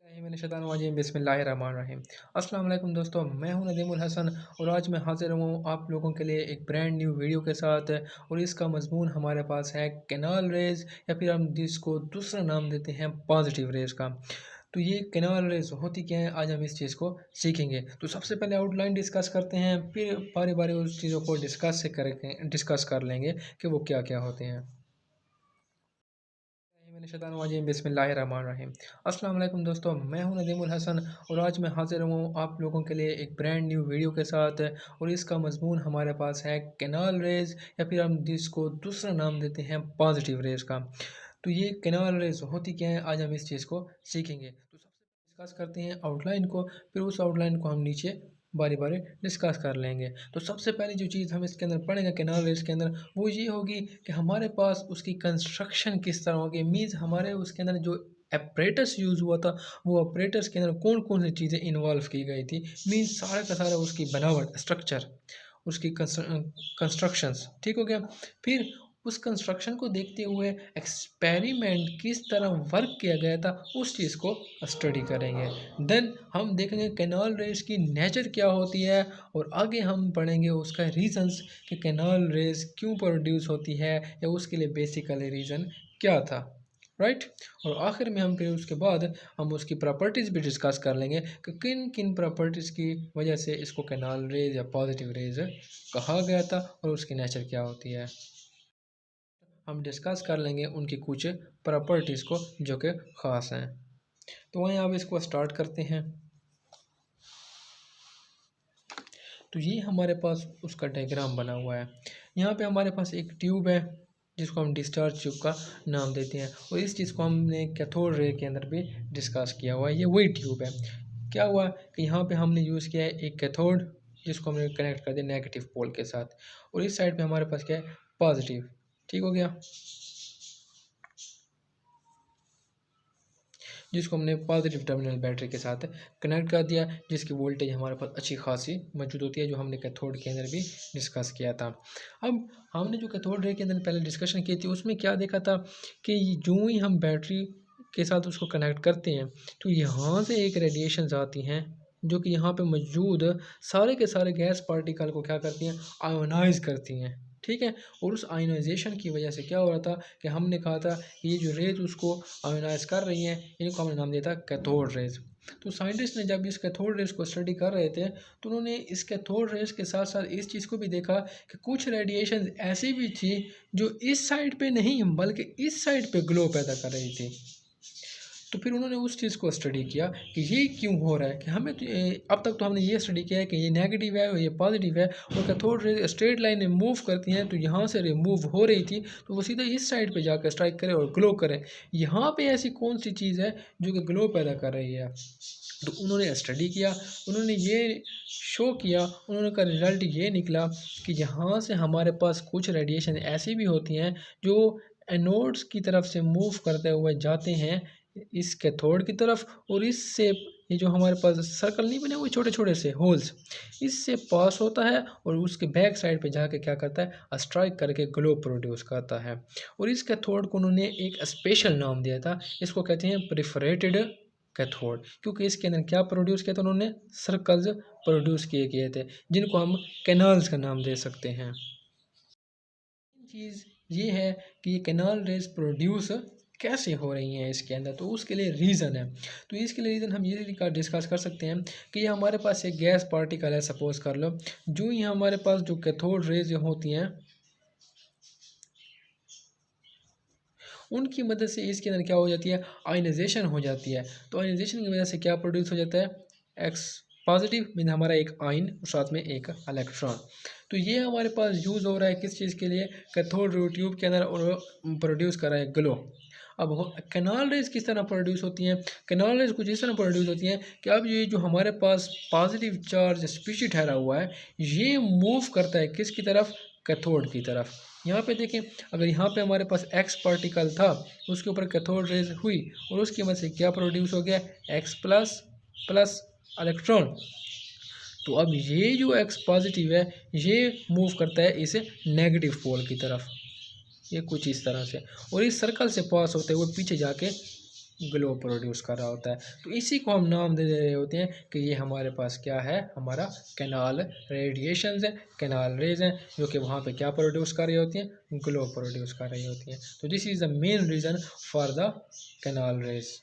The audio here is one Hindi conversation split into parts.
बिस्मिल्लाहिर्रहमानिर्रहीम। अस्सलाम वालेकुम दोस्तों, मैं हूं नदीमुल हसन और आज मैं हाज़िर हूं आप लोगों के लिए एक ब्रांड न्यू वीडियो के साथ। और इसका मज़मून हमारे पास है कैनाल रेज़, या फिर हम जिसको दूसरा नाम देते हैं पॉजिटिव रेज़ का। तो ये कैनाल रेज़ होती क्या है, आज हम इस चीज़ को सीखेंगे। तो सबसे पहले आउटलाइन डिस्कस करते हैं, फिर बारी बारी उस चीज़ों को डिस्कस कर लेंगे कि वो क्या क्या होते हैं। बिस्मिल्लाहिर्रहमानिर्रहीम। अस्सलाम वालेकुम दोस्तों, मैं हूं नदीमुल हसन और आज मैं हाज़िर हूं आप लोगों के लिए एक ब्रांड न्यू वीडियो के साथ। और इसका मज़मून हमारे पास है कैनाल रेज़, या फिर हम जिसको दूसरा नाम देते हैं पॉजिटिव रेज़ का। तो ये कैनाल रेज़ होती क्या है, आज हम इस चीज़ को सीखेंगे। तो सबसे पहले डिस्कस करते हैं आउटलाइन को, फिर उस आउटलाइन को हम नीचे बारी बारी डिस्कस कर लेंगे। तो सबसे पहली जो चीज़ हम इसके अंदर पढ़ेंगे कैनाल रेज़ के अंदर, वो ये होगी कि हमारे पास उसकी कंस्ट्रक्शन किस तरह होगी। मीन्स हमारे उसके अंदर जो एपरेटस यूज़ हुआ था, वो एपरेटस के अंदर कौन कौन सी चीज़ें इन्वॉल्व की गई थी। मीन्स सारा का सारा उसकी बनावट, स्ट्रक्चर, उसकी कंस्ट्रक्शंस, ठीक हो गया। फिर उस कंस्ट्रक्शन को देखते हुए एक्सपेरिमेंट किस तरह वर्क किया गया था, उस चीज़ को स्टडी करेंगे। देन हम देखेंगे कैनाल रेज़ की नेचर क्या होती है, और आगे हम पढ़ेंगे उसका रीज़न्स कि कैनाल रेज़ क्यों प्रोड्यूस होती है, या उसके लिए बेसिकली रीज़न क्या था, राइट। और आखिर में हम फिर उसके बाद हम उसकी प्रॉपर्टीज़ भी डिस्कस कर लेंगे कि किन किन प्रॉपर्टीज़ की वजह से इसको कैनाल रेज़ या पॉजिटिव रेज़ कहा गया था, और उसकी नेचर क्या होती है। हम डिस्कस कर लेंगे उनकी कुछ प्रॉपर्टीज़ को जो कि ख़ास हैं। तो वहीं आप इसको स्टार्ट करते हैं। तो ये हमारे पास उसका डायग्राम बना हुआ है। यहाँ पे हमारे पास एक ट्यूब है जिसको हम डिस्चार्ज ट्यूब का नाम देते हैं, और इस चीज़ को हमने कैथोड रे के अंदर भी डिस्कस किया हुआ है। ये वही ट्यूब है। क्या हुआ कि यहाँ पे हमने यूज़ किया है एक कैथोड, जिसको हमने कनेक्ट कर दिया नेगेटिव पोल के साथ, और इस साइड पे हमारे पास क्या है, पॉजिटिव, ठीक हो गया, जिसको हमने पॉजिटिव टर्मिनल बैटरी के साथ कनेक्ट कर दिया, जिसकी वोल्टेज हमारे पास अच्छी खासी मौजूद होती है, जो हमने कैथोड के अंदर भी डिस्कस किया था। अब हमने जो कैथोड रे के अंदर पहले डिस्कशन की थी, उसमें क्या देखा था कि जो ही हम बैटरी के साथ उसको कनेक्ट करते हैं, तो यहाँ से एक रेडिएशंस आती हैं जो कि यहाँ पे मौजूद सारे के सारे गैस पार्टिकल को क्या करती हैं, आयोनाइज करती हैं, ठीक है। और उस आयोनाइजेशन की वजह से क्या हो रहा था कि हमने कहा था कि ये जो रेज उसको आयोनाइज कर रही हैं, इनको हमने नाम दिया था कैथोड रेज। तो साइंटिस्ट ने जब इस कैथोड रेज को स्टडी कर रहे थे, तो उन्होंने इस कैथोड रेज के साथ साथ इस चीज़ को भी देखा कि कुछ रेडिएशन ऐसी भी थी जो इस साइड पे नहीं बल्कि इस साइड पे ग्लो पैदा कर रही थी। तो फिर उन्होंने उस चीज़ को स्टडी किया कि ये क्यों हो रहा है, कि हमें तो अब तक तो हमने ये स्टडी किया है कि ये नेगेटिव है और ये पॉजिटिव है, और कैथोड रे स्ट्रेट लाइन में मूव करती हैं, तो यहाँ से रिमूव हो रही थी तो वो सीधा इस साइड पे जाकर स्ट्राइक करे और ग्लो करे। यहाँ पे ऐसी कौन सी चीज़ है जो कि ग्लो पैदा कर रही है। तो उन्होंने स्टडी किया, उन्होंने ये शो किया, उन्होंने का रिज़ल्ट ये निकला कि यहाँ से हमारे पास कुछ रेडिएशन ऐसी भी होती हैं जो एनोड्स की तरफ से मूव करते हुए जाते हैं इस कैथोड की तरफ, और इससे ये जो हमारे पास सर्कल नहीं बने हुए छोटे छोटे से होल्स, इससे पास होता है और उसके बैक साइड पे जाके क्या करता है, स्ट्राइक करके ग्लो प्रोड्यूस करता है। और इस कैथोड को उन्होंने एक स्पेशल नाम दिया था, इसको कहते हैं प्रिफरेटेड कैथोड, क्योंकि इसके अंदर क्या प्रोड्यूस किया था, उन्होंने सर्कल्स प्रोड्यूस किए गए थे, जिनको हम कैनाल्स का नाम दे सकते हैं। चीज़ ये है कि ये कैनाल रेज प्रोड्यूस कैसे हो रही हैं इसके अंदर, तो उसके लिए रीज़न है। तो इसके लिए रीज़न हम ये डिस्कस कर सकते हैं कि ये हमारे पास एक गैस पार्टिकल है, सपोज कर लो, जो ही हमारे पास जो कैथोड रेज होती हैं, उनकी मदद से इसके अंदर क्या हो जाती है, आयनाइजेशन हो जाती है। तो आयनाइजेशन की वजह से क्या प्रोड्यूस हो जाता है, एक्स पॉजिटिव मीन हमारा एक आयन और साथ में एक इलेक्ट्रॉन। तो ये हमारे पास यूज़ हो रहा है किस चीज़ के लिए, कैथोड रे ट्यूब के अंदर, और प्रोड्यूस कर रहा है ग्लो। अब कैनाल रेज किस तरह प्रोड्यूस होती हैं, कैनाल रेज कुछ इस तरह प्रोड्यूस होती हैं कि अब ये जो हमारे पास पॉजिटिव चार्ज स्पीशी ठहरा हुआ है, ये मूव करता है किसकी तरफ, कैथोड की तरफ। यहाँ पे देखें, अगर यहाँ पे हमारे पास एक्स पार्टिकल था, उसके ऊपर कैथोड रेज हुई, और उसकी वजह से क्या प्रोड्यूस हो गया, एक्स प्लस प्लस इलेक्ट्रॉन। तो अब ये जो एक्स पॉजिटिव है, ये मूव करता है इस नेगेटिव पोल की तरफ, ये कुछ इस तरह से, और इस सर्कल से पास होते हुए पीछे जाके ग्लो प्रोड्यूस कर रहा होता है। तो इसी को हम नाम दे रहे होते हैं कि ये हमारे पास क्या है, हमारा कैनाल रेडिएशंस है, कैनाल रेज हैं, जो कि वहाँ पे क्या प्रोड्यूस कर रही होती हैं, ग्लो प्रोड्यूस कर रही होती हैं। तो this is the main reason for the canal raise.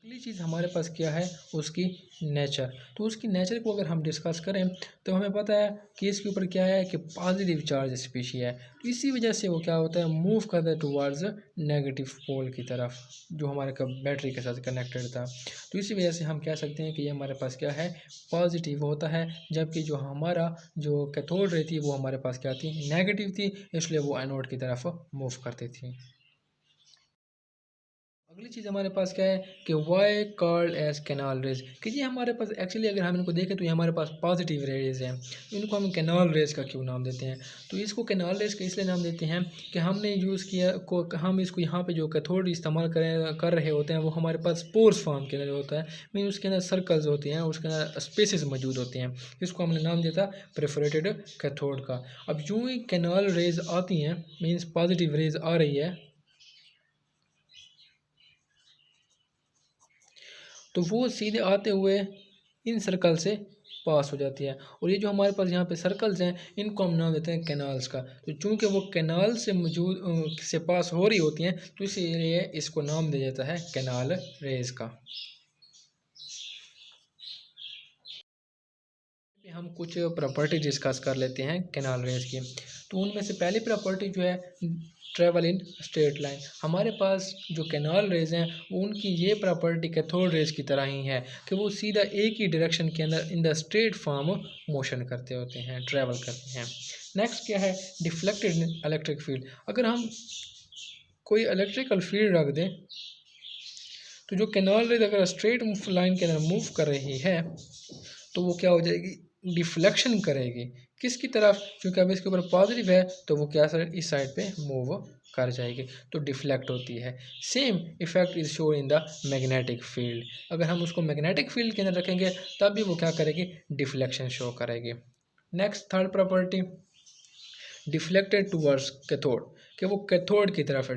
अगली चीज़ हमारे पास क्या है, उसकी नेचर। तो उसकी नेचर को अगर हम डिस्कस करें तो हमें पता है कि इसके ऊपर क्या है कि पॉजिटिव चार्ज स्पीशी है। तो इसी वजह से वो क्या होता है, मूव करता है टुवर्ड्स नेगेटिव पोल की तरफ, जो हमारे बैटरी के साथ कनेक्टेड था। तो इसी वजह से हम कह सकते हैं कि ये हमारे पास क्या है, पॉजिटिव होता है, जबकि जो हमारा जो कैथोड रे थी वो हमारे पास क्या थी, नेगेटिव थी, इसलिए वो एनोड की तरफ मूव करती थी। अगली चीज़ हमारे पास क्या है कि why called as canal rays, कि ये हमारे पास एक्चुअली अगर हम इनको देखें तो ये हमारे पास पॉजिटिव रेज हैं, इनको हम कैनाल रेज का क्यों नाम देते हैं। तो इसको कैनाल रेज का इसलिए नाम देते हैं कि हमने यूज़ किया को हम इसको यहाँ पे जो कैथोड इस्तेमाल कर रहे होते हैं वो हमारे पास पोर्स फॉर्म के अंदर होता है, मीन उसके अंदर सर्कल्स होते हैं, उसके अंदर स्पेसिस मौजूद होते हैं। इसको हमने नाम दिया था परफोरेटेड कैथोड का। अब यूँ ही कैनाल रेज आती हैं, मीन्स पॉजिटिव रेज आ रही है, तो वो सीधे आते हुए इन सर्कल से पास हो जाती है। और ये जो हमारे पास यहाँ पे सर्कल्स हैं, इनको हम नाम देते हैं कैनाल्स का। तो चूंकि वो कैनाल से मौजूद से पास हो रही होती हैं, तो इसीलिए इसको नाम दिया जाता है कैनाल रेज का। हम कुछ प्रॉपर्टी डिस्कस कर लेते हैं कैनाल रेज की। तो उनमें से पहली प्रॉपर्टी जो है, ट्रेवल इन स्ट्रेट लाइन। हमारे पास जो कैनाल रेज हैं उनकी ये प्रॉपर्टी कैथोड रेज की तरह ही है कि वो सीधा एक ही डायरेक्शन के अंदर in the straight form motion करते होते हैं, ट्रैवल करते हैं। नेक्स्ट क्या है, डिफ्लेक्टेड इलेक्ट्रिक फील्ड। अगर हम कोई इलेक्ट्रिकल फील्ड रख दें तो जो कैनाल रेज अगर स्ट्रेट लाइन के अंदर मूव कर रही है तो वो क्या हो जाएगी, डिफ्लेक्शन करेगी। किसकी तरफ, क्योंकि अब इसके ऊपर पॉजिटिव है तो वो क्या सर इस साइड पे मूव कर जाएगी, तो डिफ्लेक्ट होती है। Same effect is show in the magnetic field. अगर हम उसको मैग्नेटिक फील्ड के अंदर रखेंगे तब भी वो क्या करेगी, डिफ्लेक्शन शो करेगी। Next third property, deflected towards cathode, कि वो कैथोड की तरफ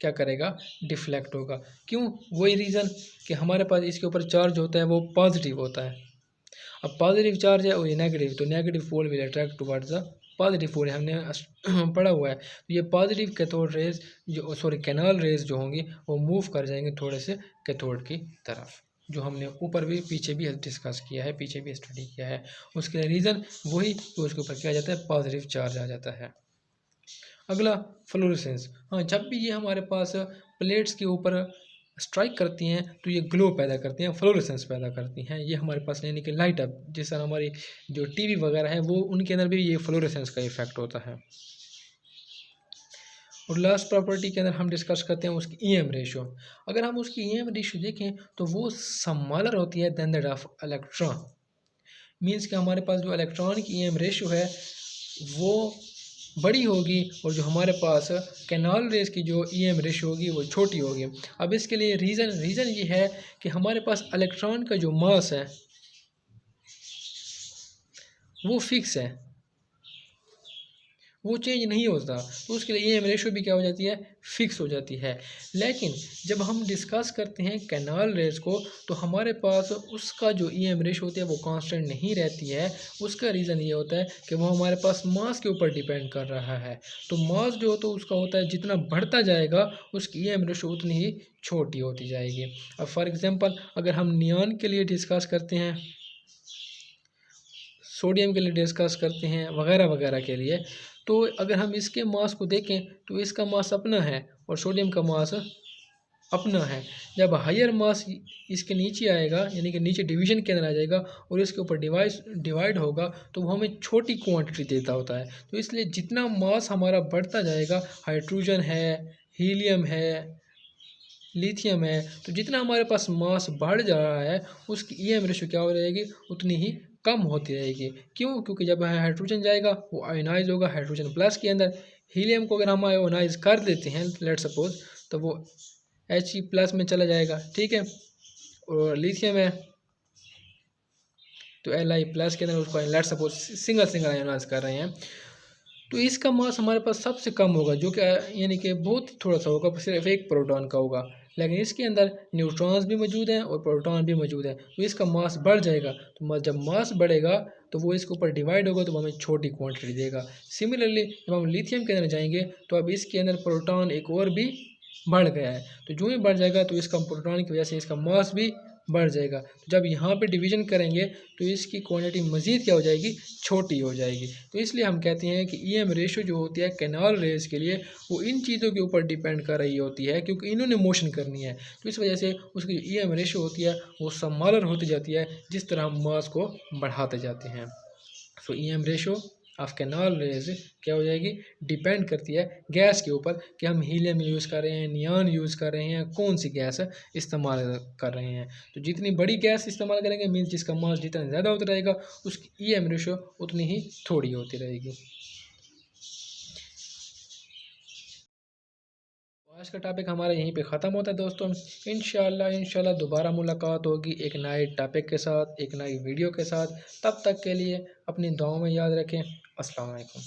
क्या करेगा, डिफ्लेक्ट होगा। क्यों, वही रीज़न कि हमारे पास इसके ऊपर चार्ज होता है वो पॉजिटिव होता है। अब पॉजिटिव चार्ज है और ये नेगेटिव, तो negative pole will attract towards the positive pole, हमने पढ़ा हुआ है। तो ये पॉजिटिव कैथोड रेज जो सॉरी कैनाल रेज जो होंगी वो मूव कर जाएंगे थोड़े से कैथोड की तरफ, जो हमने ऊपर भी पीछे भी डिस्कस किया है, पीछे भी स्टडी किया है। उसके रीज़न वही, तो उसके ऊपर क्या आ जाता है, पॉजिटिव चार्ज आ जाता है। अगला फ्लोरेसेंस। हाँ, जब भी ये हमारे पास प्लेट्स के ऊपर स्ट्राइक करती हैं तो ये ग्लो पैदा करती हैं, फ्लोरेसेंस पैदा करती हैं। ये हमारे पास यानी कि लाइट अप, जिस तरह हमारी जो टीवी वगैरह है वो उनके अंदर भी ये फ्लोरेसेंस का इफेक्ट होता है। और लास्ट प्रॉपर्टी के अंदर हम डिस्कस करते हैं उसकी ईएम रेशियो। अगर हम उसकी ईएम रेशियो देखें तो वो स्मॉलर होती है than that of electron. Means कि हमारे पास जो इलेक्ट्रॉन की ईएम रेशियो है वो बड़ी होगी, और जो हमारे पास कैनाल रेज की जो ईएम रेशियो होगी वो छोटी होगी। अब इसके लिए रीज़न ये है कि हमारे पास इलेक्ट्रॉन का जो मास है वो फिक्स है, वो चेंज नहीं होता, तो उसके लिए ईएम रेशियो भी क्या हो जाती है, फिक्स हो जाती है। लेकिन जब हम डिस्कस करते हैं कैनाल रेज को तो हमारे पास उसका जो ईएम रेशियो होती है वो कांस्टेंट नहीं रहती है। उसका रीज़न ये होता है कि वो हमारे पास मास के ऊपर डिपेंड कर रहा है। तो मास जो तो उसका होता है जितना बढ़ता जाएगा उसकी ईएम रेशियो उतनी ही छोटी होती जाएगी। अब फॉर एग्जांपल अगर हम नियॉन के लिए डिस्कस करते हैं, सोडियम के लिए डिस्कस करते हैं, वगैरह वगैरह के लिए, तो अगर हम इसके मास को देखें तो इसका मास अपना है और सोडियम का मास अपना है। जब हायर मास इसके नीचे आएगा यानी कि नीचे डिवीजन के अंदर आ जाएगा और इसके ऊपर डिवाइड होगा तो वो हमें छोटी क्वांटिटी देता होता है। तो इसलिए जितना मास हमारा बढ़ता जाएगा, हाइड्रोजन है, हीलियम है, लिथियम है, तो जितना हमारे पास मास बढ़ जा रहा है उसकी ईएम रेशियो क्या हो जाएगी, उतनी ही कम होती रहेगी। क्यों, क्योंकि जब हाइड्रोजन जाएगा वो आयोनाइज होगा हाइड्रोजन प्लस के अंदर। हीलियम को अगर हम आयोनाइज कर देते हैं लेट सपोज, तो वो He प्लस में चला जाएगा, ठीक है। और लिथियम है तो Li प्लस के अंदर उसको लेट सपोज सिंगल आयोनाइज कर रहे हैं, तो इसका मास हमारे पास सबसे कम होगा, जो कि यानी कि बहुत थोड़ा सा होगा, सिर्फ एक प्रोटॉन का होगा। लेकिन इसके अंदर न्यूट्रॉन्स भी मौजूद हैं और प्रोटॉन भी मौजूद है, तो इसका मास बढ़ जाएगा। तो जब मास बढ़ेगा तो वो इसके ऊपर डिवाइड होगा, तो वो हमें छोटी क्वांटिटी देगा। सिमिलरली जब हम लिथियम के अंदर जाएंगे तो अब इसके अंदर प्रोटॉन एक और भी बढ़ गया है, तो जो ही बढ़ जाएगा तो इसका प्रोटॉन की वजह से इसका मास भी बढ़ जाएगा। तो जब यहाँ पे डिवीजन करेंगे तो इसकी क्वांटिटी मज़ीद क्या हो जाएगी, छोटी हो जाएगी। तो इसलिए हम कहते हैं कि ईएम रेशो जो होती है कैनाल रेस के लिए, वो इन चीज़ों के ऊपर डिपेंड कर रही होती है, क्योंकि इन्होंने मोशन करनी है। तो इस वजह से उसकी जो ईएम रेशो होती है वो स्मॉलर होती जाती है जिस तरह हम मास को बढ़ाते जाते हैं। So EM ratio of canal rays क्या हो जाएगी, डिपेंड करती है गैस के ऊपर कि हम हीलियम यूज़ कर रहे हैं, नियॉन यूज़ कर रहे हैं, कौन सी गैस इस्तेमाल कर रहे हैं। तो जितनी बड़ी गैस इस्तेमाल करेंगे मीन्स जिसका मास जितना ज़्यादा होता रहेगा उसकी ईएम रेशो उतनी ही थोड़ी होती रहेगी। आज का टॉपिक हमारा यहीं पे ख़त्म होता है दोस्तों। इंशाल्लाह दोबारा मुलाकात होगी एक नए टॉपिक के साथ, एक नई वीडियो के साथ। तब तक के लिए अपनी दुआओं में याद रखें। अस्सलाम वालेकुम।